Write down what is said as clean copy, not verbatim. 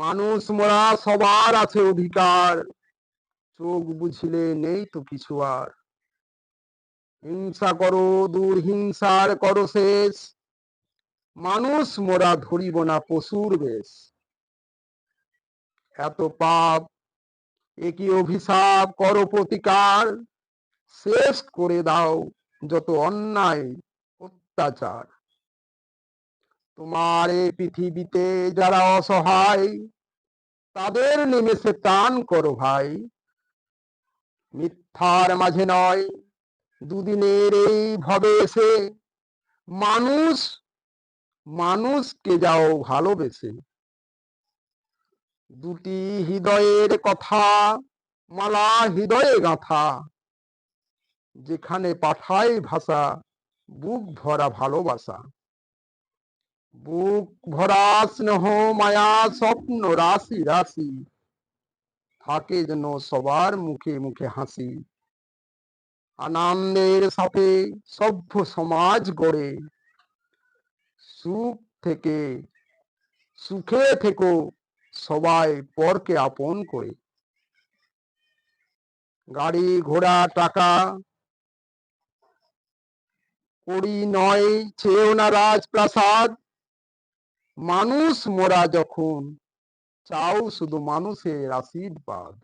মানুষ মোরা সবার আছে অধিকার, চোখ বুঝিলে নেই তো কিছু আর। হিংসা করো দুর্হিংসার করো শেষ, মানুষ মোরা ধরিব না পশুর বেশ। এত পাপ একই অভিশাপ করো প্রতিকার, শেষ করে দাও যত অন্যায় অত্যাচার। তোমার এই পৃথিবীতে যারা অসহায়, তাদের নিমেষে ত্রাণ করো ভাই। মিথ্যার মাঝে নয়, দুদিনের এই ভবে এসে মানুষ মানুষকে যাও ভালোবেসে। দুটি হৃদয়ের কথা মালা হৃদয়ে গাঁথা, যেখানে পাঠায় ভাষা বুক ভরা ভালোবাসা। বুক ভরা স্নেহ মায়া স্বপ্ন রাশি রাশি, থাকে যেন সবার মুখে মুখে হাসি। আনন্দের সাথে সভ্য সমাজ গড়ে, সুখ থেকে সুখে থেকো সবাই পরকে আপন করে। গাড়ি ঘোড়া টাকা করি নয়, চেয়েও না রাজপ্রাসাদ। মানুষ মোরা যখন, চাও শুধু মানুষের আশীর্বাদ।